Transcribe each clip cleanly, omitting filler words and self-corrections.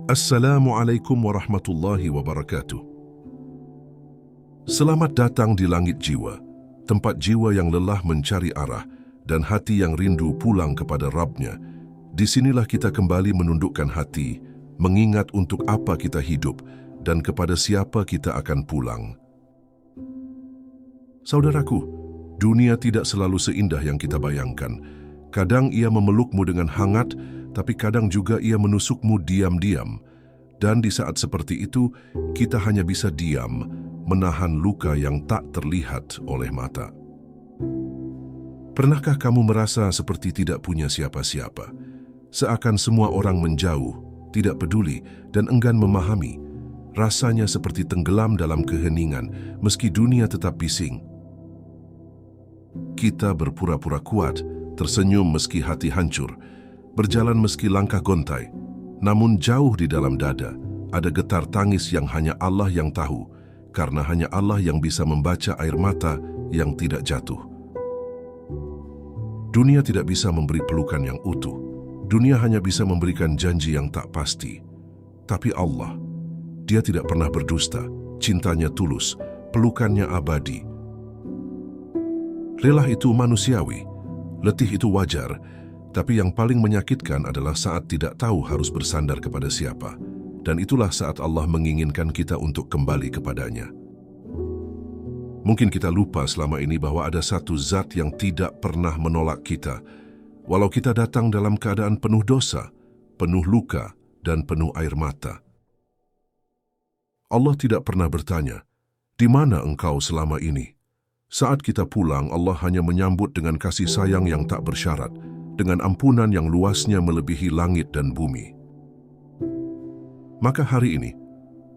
Assalamualaikum warahmatullahi wabarakatuh. Selamat datang di langit jiwa, tempat jiwa yang lelah mencari arah dan hati yang rindu pulang kepada Rabb-Nya. Disinilah kita kembali menundukkan hati, mengingat untuk apa kita hidup dan kepada siapa kita akan pulang. Saudaraku, dunia tidak selalu seindah yang kita bayangkan. Kadang ia memelukmu dengan hangat, tapi kadang juga ia menusukmu diam-diam. Dan di saat seperti itu, kita hanya bisa diam, menahan luka yang tak terlihat oleh mata. Pernahkah kamu merasa seperti tidak punya siapa-siapa? Seakan semua orang menjauh, tidak peduli, dan enggan memahami. Rasanya seperti tenggelam dalam keheningan, meski dunia tetap bising. Kita berpura-pura kuat, tersenyum meski hati hancur, berjalan meski langkah gontai, namun jauh di dalam dada ada getar tangis yang hanya Allah yang tahu, karena hanya Allah yang bisa membaca air mata yang tidak jatuh. Dunia tidak bisa memberi pelukan yang utuh. Dunia hanya bisa memberikan janji yang tak pasti. Tapi Allah, Dia tidak pernah berdusta, cintanya tulus, pelukannya abadi. Lelah itu manusiawi, letih itu wajar, tapi yang paling menyakitkan adalah saat tidak tahu harus bersandar kepada siapa. Dan itulah saat Allah menginginkan kita untuk kembali kepadanya. Mungkin kita lupa selama ini bahwa ada satu zat yang tidak pernah menolak kita, walau kita datang dalam keadaan penuh dosa, penuh luka, dan penuh air mata. Allah tidak pernah bertanya, "Di mana engkau selama ini?" Saat kita pulang, Allah hanya menyambut dengan kasih sayang yang tak bersyarat, dengan ampunan yang luasnya melebihi langit dan bumi. Maka hari ini,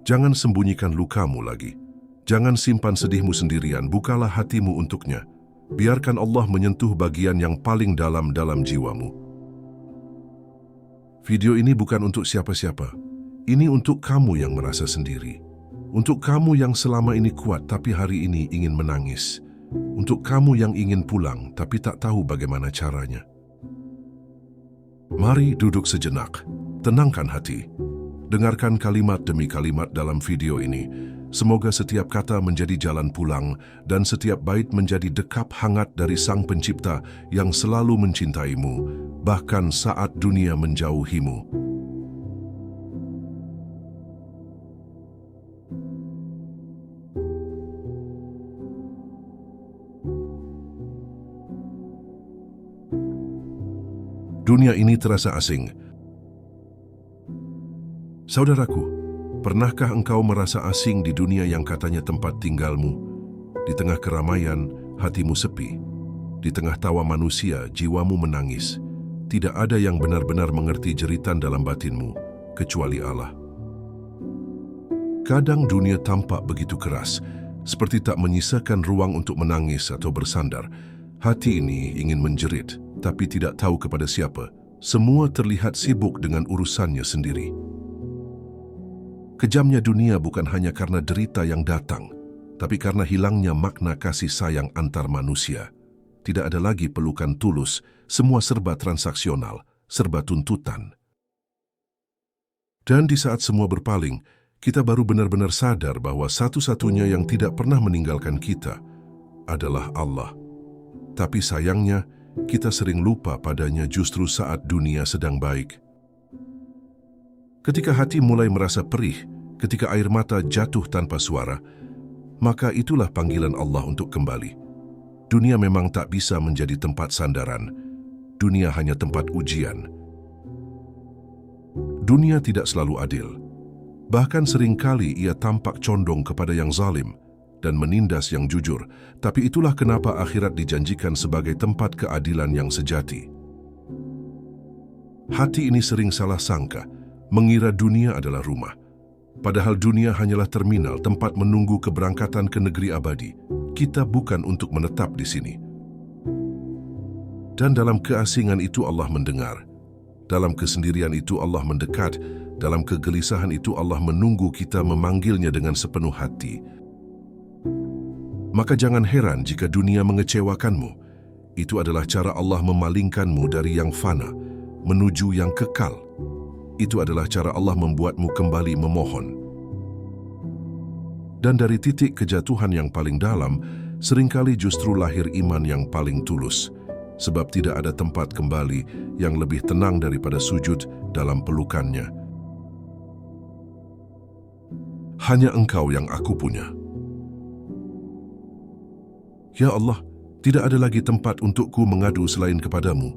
jangan sembunyikan lukamu lagi. Jangan simpan sedihmu sendirian, bukalah hatimu untuknya. Biarkan Allah menyentuh bagian yang paling dalam jiwamu. Video ini bukan untuk siapa-siapa. Ini untuk kamu yang merasa sendiri. Untuk kamu yang selama ini kuat tapi hari ini ingin menangis. Untuk kamu yang ingin pulang tapi tak tahu bagaimana caranya. Mari duduk sejenak, tenangkan hati. Dengarkan kalimat demi kalimat dalam video ini. Semoga setiap kata menjadi jalan pulang dan setiap bait menjadi dekap hangat dari Sang Pencipta yang selalu mencintaimu, bahkan saat dunia menjauhimu. Dunia ini terasa asing. Saudaraku, pernahkah engkau merasa asing di dunia yang katanya tempat tinggalmu? Di tengah keramaian, hatimu sepi. Di tengah tawa manusia, jiwamu menangis. Tidak ada yang benar-benar mengerti jeritan dalam batinmu, kecuali Allah. Kadang dunia tampak begitu keras, seperti tak menyisakan ruang untuk menangis atau bersandar. Hati ini ingin menjerit, tapi tidak tahu kepada siapa. Semua terlihat sibuk dengan urusannya sendiri. Kejamnya dunia bukan hanya karena derita yang datang, tapi karena hilangnya makna kasih sayang antar manusia. Tidak ada lagi pelukan tulus, semua serba transaksional, serba tuntutan. Dan di saat semua berpaling, kita baru benar-benar sadar bahwa satu-satunya yang tidak pernah meninggalkan kita adalah Allah. Tapi sayangnya, kita sering lupa padanya justru saat dunia sedang baik. Ketika hati mulai merasa perih, ketika air mata jatuh tanpa suara, maka itulah panggilan Allah untuk kembali. Dunia memang tak bisa menjadi tempat sandaran. Dunia hanya tempat ujian. Dunia tidak selalu adil. Bahkan seringkali ia tampak condong kepada yang zalim dan menindas yang jujur. Tapi itulah kenapa akhirat dijanjikan sebagai tempat keadilan yang sejati. Hati ini sering salah sangka, mengira dunia adalah rumah. Padahal dunia hanyalah terminal, tempat menunggu keberangkatan ke negeri abadi. Kita bukan untuk menetap di sini. Dan dalam keasingan itu Allah mendengar. Dalam kesendirian itu Allah mendekat. Dalam kegelisahan itu Allah menunggu kita memanggilnya dengan sepenuh hati. Maka jangan heran jika dunia mengecewakanmu. Itu adalah cara Allah memalingkanmu dari yang fana menuju yang kekal. Itu adalah cara Allah membuatmu kembali memohon. Dan dari titik kejatuhan yang paling dalam, seringkali justru lahir iman yang paling tulus. Sebab tidak ada tempat kembali yang lebih tenang daripada sujud dalam pelukannya. Hanya Engkau yang aku punya. Ya Allah, tidak ada lagi tempat untukku mengadu selain kepadamu.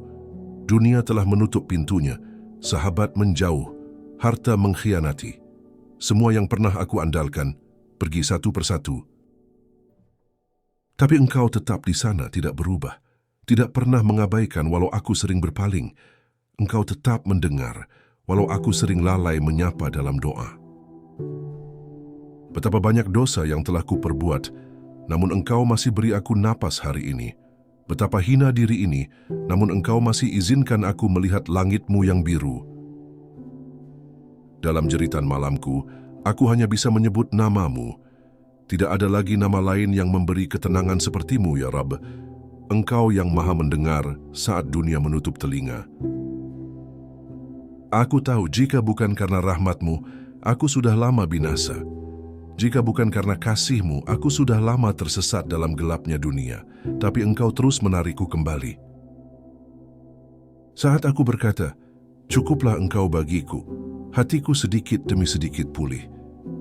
Dunia telah menutup pintunya, sahabat menjauh, harta mengkhianati. Semua yang pernah aku andalkan, pergi satu persatu. Tapi Engkau tetap di sana, tidak berubah. Tidak pernah mengabaikan walau aku sering berpaling. Engkau tetap mendengar, walau aku sering lalai menyapa dalam doa. Betapa banyak dosa yang telah kuperbuat, namun Engkau masih beri aku napas hari ini. Betapa hina diri ini, namun Engkau masih izinkan aku melihat langit-Mu yang biru. Dalam jeritan malamku, aku hanya bisa menyebut nama-Mu. Tidak ada lagi nama lain yang memberi ketenangan seperti-Mu, ya Rabb. Engkau yang maha mendengar saat dunia menutup telinga. Aku tahu jika bukan karena rahmat-Mu, aku sudah lama binasa. Jika bukan karena kasih-Mu, aku sudah lama tersesat dalam gelapnya dunia. Tapi Engkau terus menarikku kembali. Saat aku berkata, cukuplah Engkau bagiku, hatiku sedikit demi sedikit pulih.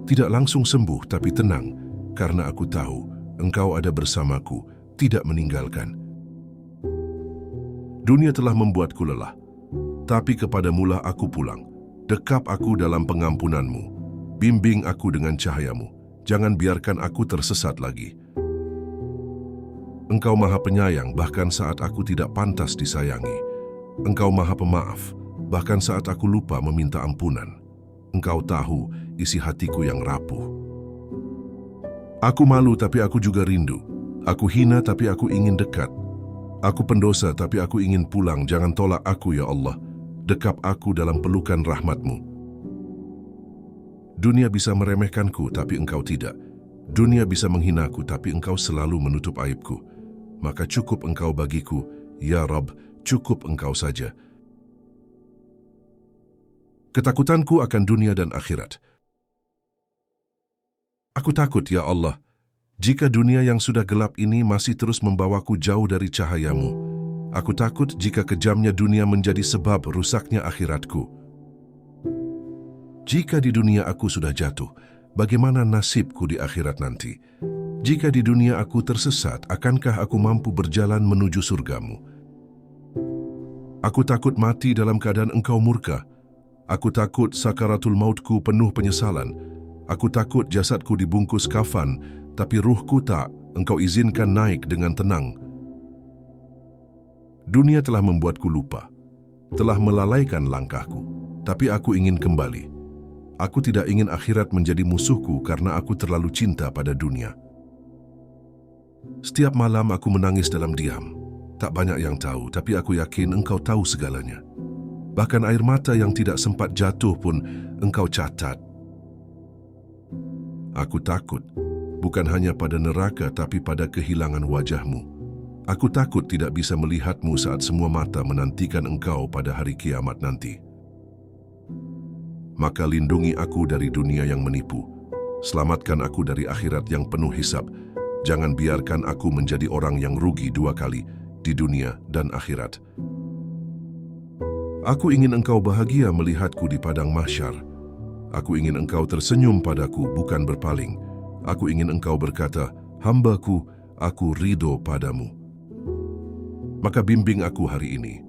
Tidak langsung sembuh, tapi tenang, karena aku tahu Engkau ada bersamaku, tidak meninggalkan. Dunia telah membuatku lelah, tapi kepadamulah aku pulang. Dekap aku dalam pengampunan-Mu. Bimbing aku dengan cahaya-Mu. Jangan biarkan aku tersesat lagi. Engkau maha penyayang bahkan saat aku tidak pantas disayangi. Engkau maha pemaaf bahkan saat aku lupa meminta ampunan. Engkau tahu isi hatiku yang rapuh. Aku malu tapi aku juga rindu. Aku hina tapi aku ingin dekat. Aku pendosa tapi aku ingin pulang. Jangan tolak aku ya Allah. Dekap aku dalam pelukan rahmat-Mu. Dunia bisa meremehkanku tapi Engkau tidak. Dunia bisa menghinaku tapi Engkau selalu menutup aibku. Maka cukup Engkau bagiku, ya Rabb, cukup Engkau saja. Ketakutanku akan dunia dan akhirat. Aku takut ya Allah, jika dunia yang sudah gelap ini masih terus membawaku jauh dari cahaya-Mu. Aku takut jika kejamnya dunia menjadi sebab rusaknya akhiratku. Jika di dunia aku sudah jatuh, bagaimana nasibku di akhirat nanti? Jika di dunia aku tersesat, akankah aku mampu berjalan menuju surga-Mu? Aku takut mati dalam keadaan Engkau murka. Aku takut sakaratul mautku penuh penyesalan. Aku takut jasadku dibungkus kafan, tapi ruhku tak, Engkau izinkan naik dengan tenang. Dunia telah membuatku lupa, telah melalaikan langkahku, tapi aku ingin kembali. Aku tidak ingin akhirat menjadi musuhku karena aku terlalu cinta pada dunia. Setiap malam aku menangis dalam diam. Tak banyak yang tahu, tapi aku yakin Engkau tahu segalanya. Bahkan air mata yang tidak sempat jatuh pun Engkau catat. Aku takut, bukan hanya pada neraka tapi pada kehilangan wajah-Mu. Aku takut tidak bisa melihat-Mu saat semua mata menantikan Engkau pada hari kiamat nanti. Maka lindungi aku dari dunia yang menipu. Selamatkan aku dari akhirat yang penuh hisab. Jangan biarkan aku menjadi orang yang rugi dua kali, di dunia dan akhirat. Aku ingin Engkau bahagia melihatku di padang mahsyar. Aku ingin Engkau tersenyum padaku, bukan berpaling. Aku ingin Engkau berkata, hamba-Ku, aku ridho padamu. Maka bimbing aku hari ini,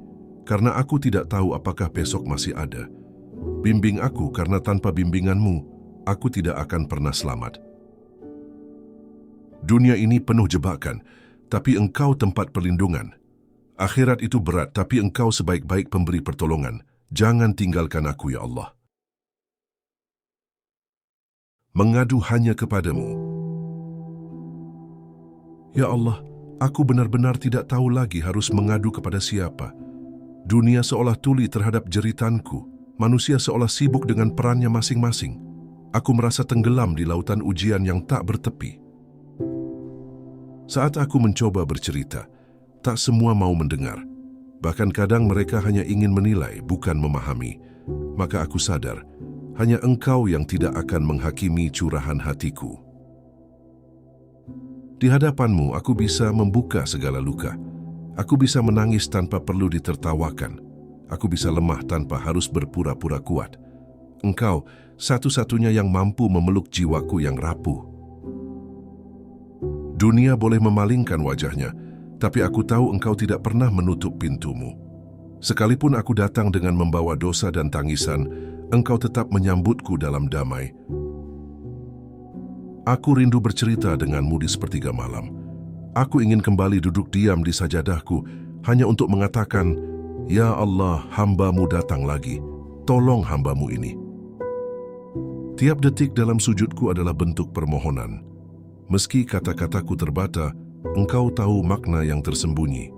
karena aku tidak tahu apakah besok masih ada. Bimbing aku karena tanpa bimbingan-Mu, aku tidak akan pernah selamat. Dunia ini penuh jebakan, tapi Engkau tempat perlindungan. Akhirat itu berat, tapi Engkau sebaik-baik pemberi pertolongan. Jangan tinggalkan aku, ya Allah. Mengadu hanya kepadamu. Ya Allah, aku benar-benar tidak tahu lagi harus mengadu kepada siapa. Dunia seolah tuli terhadap jeritanku. Manusia seolah sibuk dengan perannya masing-masing. Aku merasa tenggelam di lautan ujian yang tak bertepi. Saat aku mencoba bercerita, tak semua mau mendengar. Bahkan kadang mereka hanya ingin menilai, bukan memahami. maka aku sadar, hanya Engkau yang tidak akan menghakimi curahan hatiku. Di hadapan-Mu, aku bisa membuka segala luka. Aku bisa menangis tanpa perlu ditertawakan. Aku bisa lemah tanpa harus berpura-pura kuat. Engkau satu-satunya yang mampu memeluk jiwaku yang rapuh. Dunia boleh memalingkan wajahnya, tapi aku tahu Engkau tidak pernah menutup pintu-Mu. Sekalipun aku datang dengan membawa dosa dan tangisan, Engkau tetap menyambutku dalam damai. Aku rindu bercerita denganmu di sepertiga malam. Aku ingin kembali duduk diam di sajadahku hanya untuk mengatakan, "Ya Allah, hamba-Mu datang lagi. Tolong hamba-Mu ini." Tiap detik dalam sujudku adalah bentuk permohonan. Meski kata-kataku terbata, Engkau tahu makna yang tersembunyi.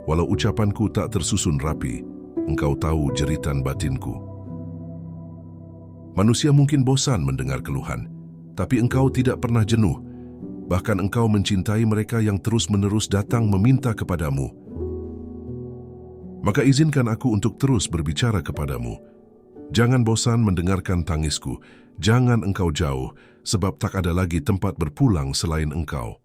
Walau ucapanku tak tersusun rapi, Engkau tahu jeritan batinku. Manusia mungkin bosan mendengar keluhan, tapi Engkau tidak pernah jenuh. Bahkan Engkau mencintai mereka yang terus-menerus datang meminta kepadamu. Maka izinkan aku untuk terus berbicara kepadamu. Jangan bosan mendengarkan tangisku. Jangan Engkau jauh, sebab tak ada lagi tempat berpulang selain Engkau.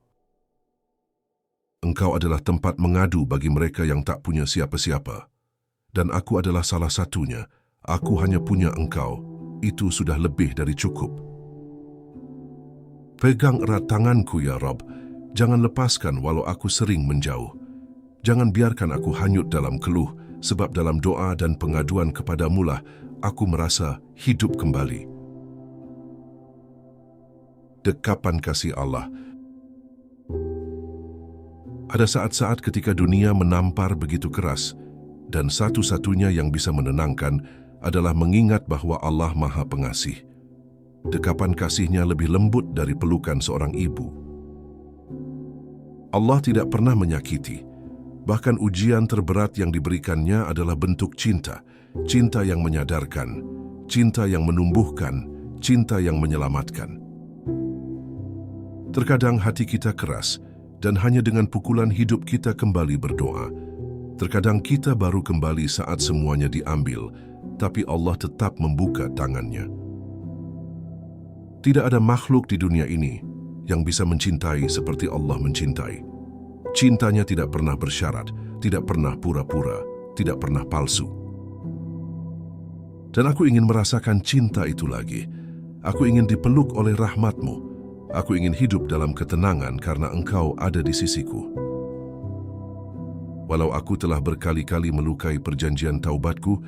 Engkau adalah tempat mengadu bagi mereka yang tak punya siapa-siapa. Dan aku adalah salah satunya. Aku hanya punya Engkau. Itu sudah lebih dari cukup. Pegang erat tanganku ya Rabb, jangan lepaskan walau aku sering menjauh. Jangan biarkan aku hanyut dalam keluh, sebab dalam doa dan pengaduan kepadamu lah aku merasa hidup kembali. Dekapan kasih Allah. Ada saat-saat ketika dunia menampar begitu keras, dan satu-satunya yang bisa menenangkan adalah mengingat bahwa Allah Maha Pengasih. Dekapan kasih-Nya lebih lembut dari pelukan seorang ibu. Allah tidak pernah menyakiti. Bahkan ujian terberat yang diberikannya adalah bentuk cinta. Cinta yang menyadarkan, cinta yang menumbuhkan, cinta yang menyelamatkan. Terkadang hati kita keras, dan hanya dengan pukulan hidup kita kembali berdoa. Terkadang kita baru kembali saat semuanya diambil, tapi Allah tetap membuka tangannya. Tidak ada makhluk di dunia ini yang bisa mencintai seperti Allah mencintai. Cintanya tidak pernah bersyarat, tidak pernah pura-pura, tidak pernah palsu. Dan aku ingin merasakan cinta itu lagi. Aku ingin dipeluk oleh rahmat-Mu. Aku ingin hidup dalam ketenangan karena Engkau ada di sisiku. Walau aku telah berkali-kali melukai perjanjian taubatku,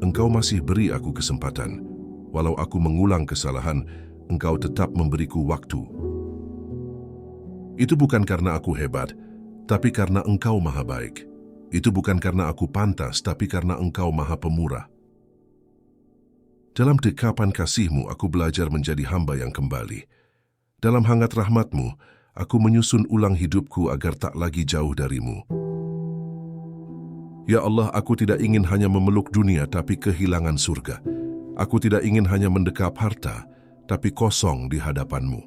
Engkau masih beri aku kesempatan. Walau aku mengulang kesalahan, Engkau tetap memberiku waktu. Itu bukan karena aku hebat, tapi karena Engkau maha baik. Itu bukan karena aku pantas, tapi karena Engkau maha pemurah. Dalam dekapan kasih-Mu, aku belajar menjadi hamba yang kembali. Dalam hangat rahmat-Mu, aku menyusun ulang hidupku agar tak lagi jauh dari-Mu. Ya Allah, aku tidak ingin hanya memeluk dunia tapi kehilangan surga. Aku tidak ingin hanya mendekap harta, tapi kosong di hadapan-Mu.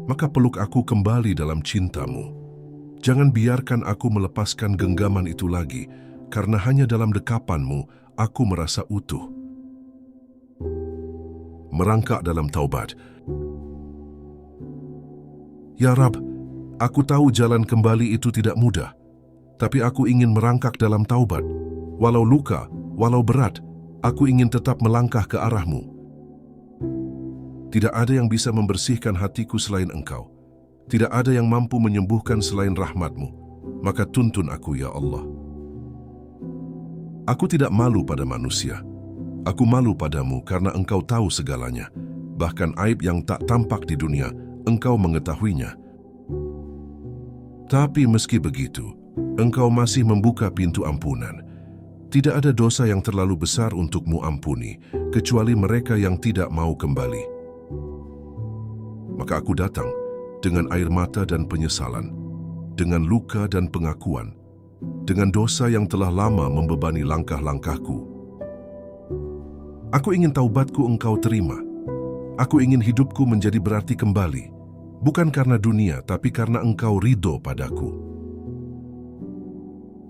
Maka peluk aku kembali dalam cinta-Mu. Jangan biarkan aku melepaskan genggaman itu lagi, karena hanya dalam dekapan-Mu aku merasa utuh. Merangkak dalam taubat. Ya Rab, aku tahu jalan kembali itu tidak mudah. Tapi aku ingin merangkak dalam taubat. Walau luka, walau berat, aku ingin tetap melangkah ke arah-Mu. Tidak ada yang bisa membersihkan hatiku selain Engkau. Tidak ada yang mampu menyembuhkan selain rahmat-Mu. Maka tuntun aku, ya Allah. Aku tidak malu pada manusia. Aku malu padamu karena Engkau tahu segalanya. Bahkan aib yang tak tampak di dunia, Engkau mengetahuinya. Tapi meski begitu, Engkau masih membuka pintu ampunan. Tidak ada dosa yang terlalu besar untuk-Mu ampuni, kecuali mereka yang tidak mau kembali. Maka aku datang dengan air mata dan penyesalan, dengan luka dan pengakuan, dengan dosa yang telah lama membebani langkah-langkahku. Aku ingin taubatku Engkau terima. Aku ingin hidupku menjadi berarti kembali, bukan karena dunia, tapi karena Engkau ridho padaku.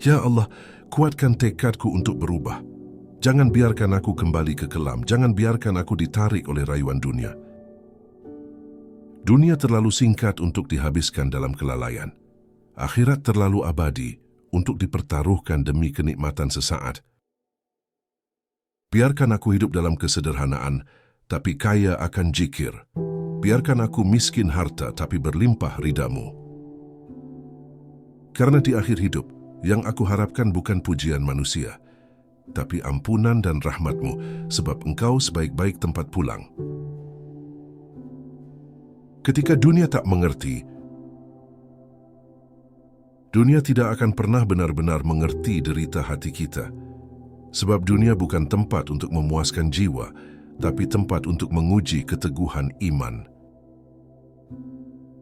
Ya Allah, kuatkan tekadku untuk berubah. Jangan biarkan aku kembali ke kelam, jangan biarkan aku ditarik oleh rayuan dunia. Dunia terlalu singkat untuk dihabiskan dalam kelalaian. Akhirat terlalu abadi untuk dipertaruhkan demi kenikmatan sesaat. Biarkan aku hidup dalam kesederhanaan, tapi kaya akan zikir. Biarkan aku miskin harta, tapi berlimpah ridha-Mu. Karena di akhir hidup, yang aku harapkan bukan pujian manusia, tapi ampunan dan rahmat-Mu, sebab Engkau sebaik-baik tempat pulang. Ketika dunia tak mengerti, dunia tidak akan pernah benar-benar mengerti derita hati kita. Sebab dunia bukan tempat untuk memuaskan jiwa, tapi tempat untuk menguji keteguhan iman.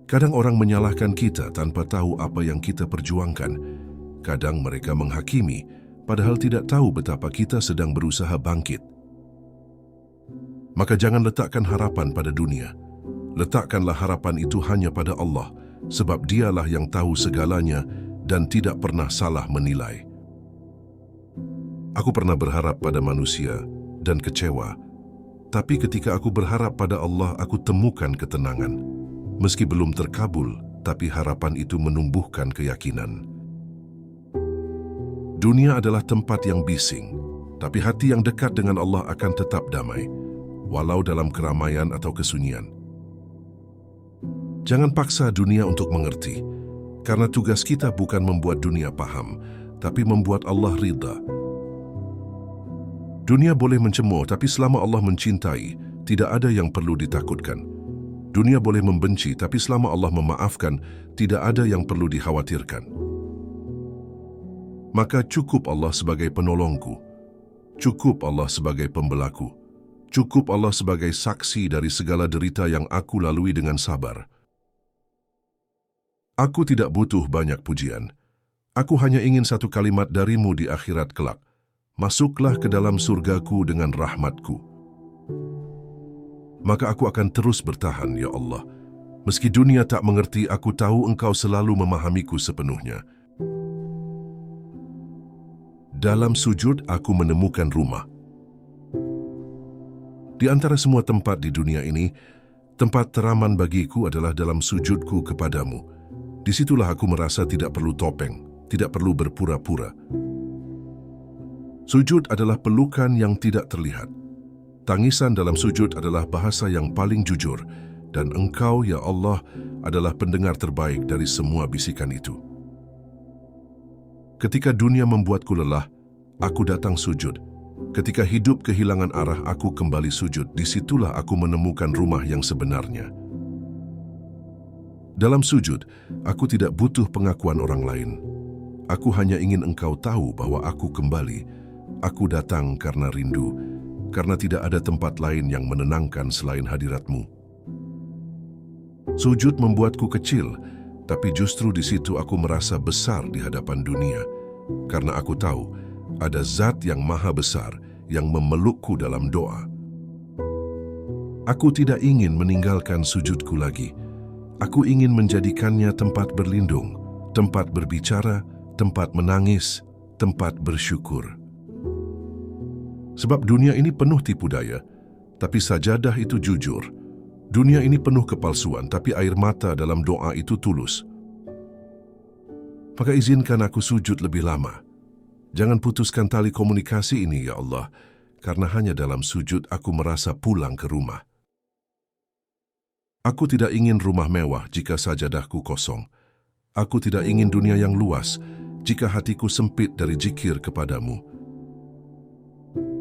Kadang orang menyalahkan kita tanpa tahu apa yang kita perjuangkan. Kadang mereka menghakimi, padahal tidak tahu betapa kita sedang berusaha bangkit. Maka jangan letakkan harapan pada dunia. Letakkanlah harapan itu hanya pada Allah, sebab Dialah yang tahu segalanya dan tidak pernah salah menilai. Aku pernah berharap pada manusia dan kecewa, tapi ketika aku berharap pada Allah, aku temukan ketenangan. Meski belum terkabul, tapi harapan itu menumbuhkan keyakinan. Dunia adalah tempat yang bising, tapi hati yang dekat dengan Allah akan tetap damai, walau dalam keramaian atau kesunyian. Jangan paksa dunia untuk mengerti, karena tugas kita bukan membuat dunia paham, tapi membuat Allah ridha. Dunia boleh mencemooh, tapi selama Allah mencintai, tidak ada yang perlu ditakutkan. Dunia boleh membenci, tapi selama Allah memaafkan, tidak ada yang perlu dikhawatirkan. Maka cukup Allah sebagai penolongku, cukup Allah sebagai pembelaku, cukup Allah sebagai saksi dari segala derita yang aku lalui dengan sabar. Aku tidak butuh banyak pujian. Aku hanya ingin satu kalimat darimu di akhirat kelak. Masuklah ke dalam surgaku dengan rahmatku. Maka aku akan terus bertahan, ya Allah. Meski dunia tak mengerti, aku tahu Engkau selalu memahamiku sepenuhnya. Dalam sujud, aku menemukan rumah. Di antara semua tempat di dunia ini, tempat teraman bagiku adalah dalam sujudku kepadamu. Disitulah aku merasa tidak perlu topeng, tidak perlu berpura-pura. Sujud adalah pelukan yang tidak terlihat. Tangisan dalam sujud adalah bahasa yang paling jujur, dan Engkau, ya Allah, adalah pendengar terbaik dari semua bisikan itu. Ketika dunia membuatku lelah, aku datang sujud. Ketika hidup kehilangan arah, aku kembali sujud. Disitulah aku menemukan rumah yang sebenarnya. Dalam sujud, aku tidak butuh pengakuan orang lain. Aku hanya ingin Engkau tahu bahwa aku kembali. Aku datang karena rindu, karena tidak ada tempat lain yang menenangkan selain hadirat-Mu. Sujud membuatku kecil, tapi justru di situ aku merasa besar di hadapan dunia, karena aku tahu ada Zat yang maha besar yang memelukku dalam doa. Aku tidak ingin meninggalkan sujudku lagi. Aku ingin menjadikannya tempat berlindung, tempat berbicara, tempat menangis, tempat bersyukur. Sebab dunia ini penuh tipu daya, tapi sajadah itu jujur. Dunia ini penuh kepalsuan, tapi air mata dalam doa itu tulus. Maka izinkan aku sujud lebih lama. Jangan putuskan tali komunikasi ini, ya Allah, karena hanya dalam sujud aku merasa pulang ke rumah. Aku tidak ingin rumah mewah jika sajadahku kosong. Aku tidak ingin dunia yang luas jika hatiku sempit dari zikir kepadamu.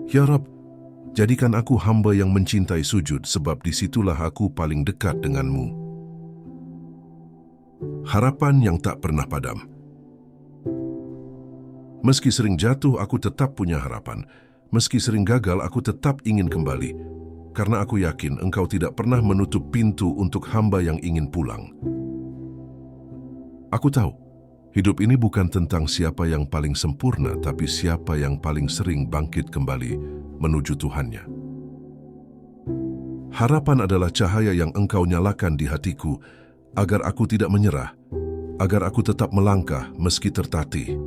Ya Rabb, jadikan aku hamba yang mencintai sujud, sebab disitulah aku paling dekat denganmu. Harapan yang tak pernah padam. Meski sering jatuh, aku tetap punya harapan. Meski sering gagal, aku tetap ingin kembali. Karena aku yakin Engkau tidak pernah menutup pintu untuk hamba yang ingin pulang. Aku tahu, hidup ini bukan tentang siapa yang paling sempurna, tapi siapa yang paling sering bangkit kembali menuju Tuhannya. Harapan adalah cahaya yang Engkau nyalakan di hatiku, agar aku tidak menyerah, agar aku tetap melangkah meski tertatih.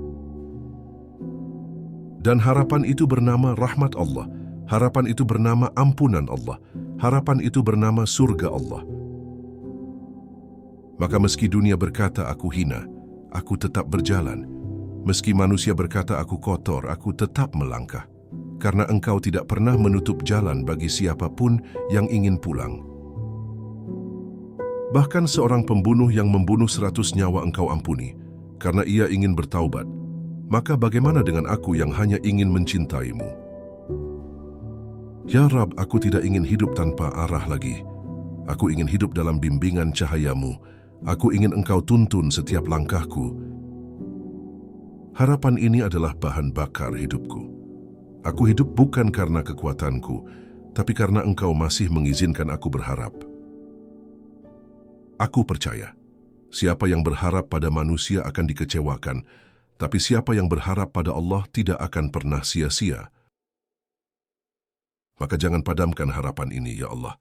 Dan harapan itu bernama rahmat Allah. Harapan itu bernama ampunan Allah. Harapan itu bernama surga Allah. Maka meski dunia berkata aku hina, aku tetap berjalan. Meski manusia berkata aku kotor, aku tetap melangkah. Karena Engkau tidak pernah menutup jalan bagi siapapun yang ingin pulang. Bahkan seorang pembunuh yang membunuh 100 nyawa Engkau ampuni, karena ia ingin bertaubat. Maka bagaimana dengan aku yang hanya ingin mencintaimu? Ya Rab, aku tidak ingin hidup tanpa arah lagi. Aku ingin hidup dalam bimbingan cahayamu. Aku ingin Engkau tuntun setiap langkahku. Harapan ini adalah bahan bakar hidupku. Aku hidup bukan karena kekuatanku, tapi karena Engkau masih mengizinkan aku berharap. Aku percaya, siapa yang berharap pada manusia akan dikecewakan, tapi siapa yang berharap pada Allah tidak akan pernah sia-sia. Maka jangan padamkan harapan ini, ya Allah,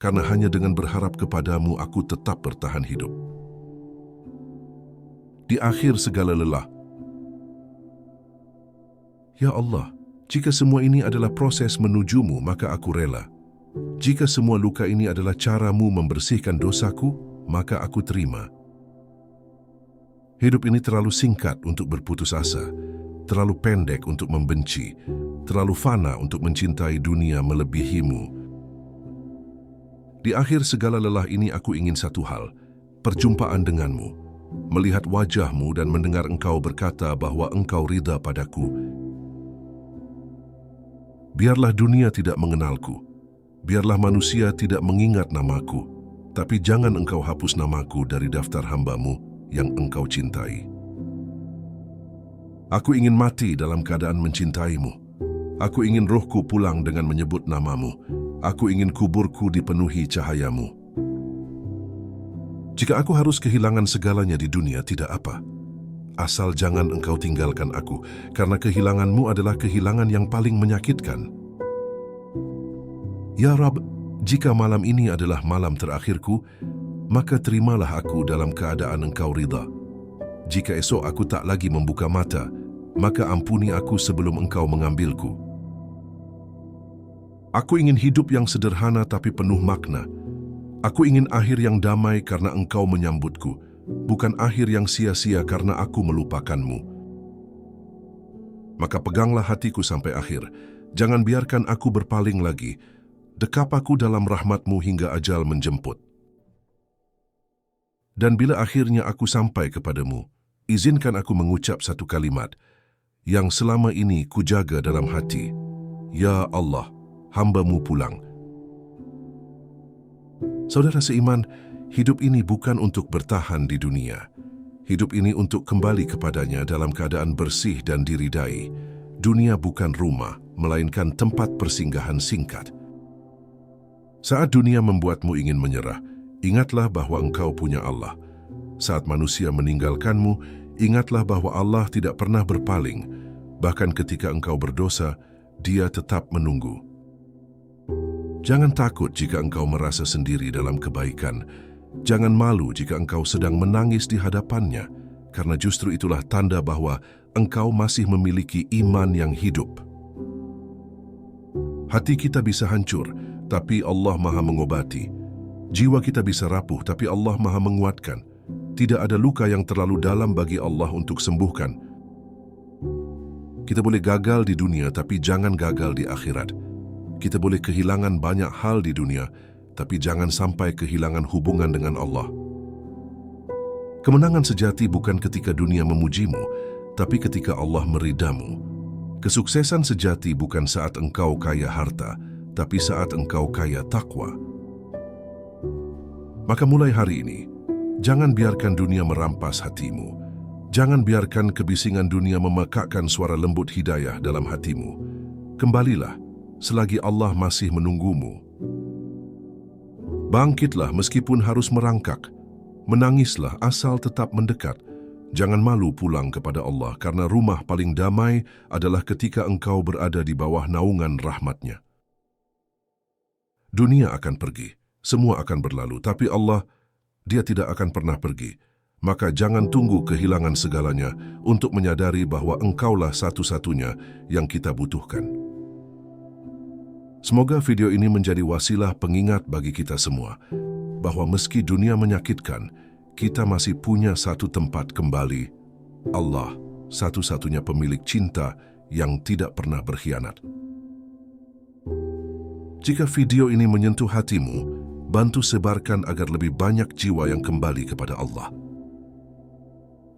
karena hanya dengan berharap kepadamu aku tetap bertahan hidup. Di akhir segala lelah, ya Allah, jika semua ini adalah proses menujumu, maka aku rela. Jika semua luka ini adalah caramu membersihkan dosaku, maka aku terima. Hidup ini terlalu singkat untuk berputus asa, terlalu pendek untuk membenci, terlalu fana untuk mencintai dunia melebihimu. Di akhir segala lelah ini aku ingin satu hal, perjumpaan denganmu, melihat wajahmu dan mendengar Engkau berkata bahwa Engkau ridha padaku. Biarlah dunia tidak mengenalku, biarlah manusia tidak mengingat namaku, tapi jangan Engkau hapus namaku dari daftar hamba-Mu yang Engkau cintai. Aku ingin mati dalam keadaan mencintaimu. Aku ingin rohku pulang dengan menyebut namamu. Aku ingin kuburku dipenuhi cahayamu. Jika aku harus kehilangan segalanya di dunia, tidak apa. Asal jangan Engkau tinggalkan aku, karena kehilanganmu adalah kehilangan yang paling menyakitkan. Ya Rab, jika malam ini adalah malam terakhirku, maka terimalah aku dalam keadaan Engkau ridha. Jika esok aku tak lagi membuka mata, maka ampuni aku sebelum Engkau mengambilku. Aku ingin hidup yang sederhana tapi penuh makna. Aku ingin akhir yang damai karena Engkau menyambutku, bukan akhir yang sia-sia karena aku melupakanmu. Maka peganglah hatiku sampai akhir. Jangan biarkan aku berpaling lagi. Dekap aku dalam rahmat-Mu hingga ajal menjemput. Dan bila akhirnya aku sampai kepadamu, izinkan aku mengucap satu kalimat yang selama ini kujaga dalam hati. Ya Allah, hamba-Mu pulang. Saudara seiman, hidup ini bukan untuk bertahan di dunia. Hidup ini untuk kembali kepadanya dalam keadaan bersih dan diridai. Dunia bukan rumah, melainkan tempat persinggahan singkat. Saat dunia membuatmu ingin menyerah, ingatlah bahwa Engkau punya Allah. Saat manusia meninggalkanmu, ingatlah bahwa Allah tidak pernah berpaling. Bahkan ketika engkau berdosa, Dia tetap menunggu. Jangan takut jika engkau merasa sendiri dalam kebaikan. Jangan malu jika engkau sedang menangis di hadapannya, karena justru itulah tanda bahwa engkau masih memiliki iman yang hidup. Hati kita bisa hancur, tapi Allah Maha mengobati. Jiwa kita bisa rapuh, tapi Allah Maha menguatkan. Tidak ada luka yang terlalu dalam bagi Allah untuk sembuhkan. Kita boleh gagal di dunia, tapi jangan gagal di akhirat. Kita boleh kehilangan banyak hal di dunia, tapi jangan sampai kehilangan hubungan dengan Allah. Kemenangan sejati bukan ketika dunia memujimu, tapi ketika Allah meridamu. Kesuksesan sejati bukan saat engkau kaya harta, tapi saat engkau kaya takwa. Maka mulai hari ini, jangan biarkan dunia merampas hatimu. Jangan biarkan kebisingan dunia memekakkan suara lembut hidayah dalam hatimu. Kembalilah, selagi Allah masih menunggumu. Bangkitlah meskipun harus merangkak. Menangislah asal tetap mendekat. Jangan malu pulang kepada Allah, karena rumah paling damai adalah ketika engkau berada di bawah naungan rahmat-Nya. Dunia akan pergi, semua akan berlalu, tapi Allah, Dia tidak akan pernah pergi. maka jangan tunggu kehilangan segalanya untuk menyadari bahwa engkaulah satu-satunya yang kita butuhkan. Semoga video ini menjadi wasilah pengingat bagi kita semua, bahwa meski dunia menyakitkan, kita masih punya satu tempat kembali, Allah, satu-satunya pemilik cinta yang tidak pernah berkhianat. Jika video ini menyentuh hatimu, bantu sebarkan agar lebih banyak jiwa yang kembali kepada Allah.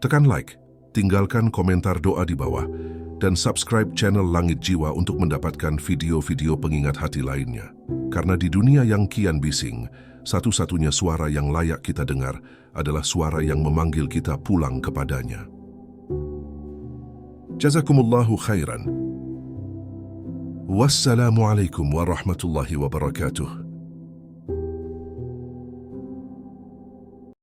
Tekan like, tinggalkan komentar doa di bawah, dan subscribe channel Langit Jiwa untuk mendapatkan video-video pengingat hati lainnya. Karena di dunia yang kian bising, satu-satunya suara yang layak kita dengar adalah suara yang memanggil kita pulang kepadanya. Jazakumullahu khairan. Wassalamualaikum warahmatullahi wabarakatuh.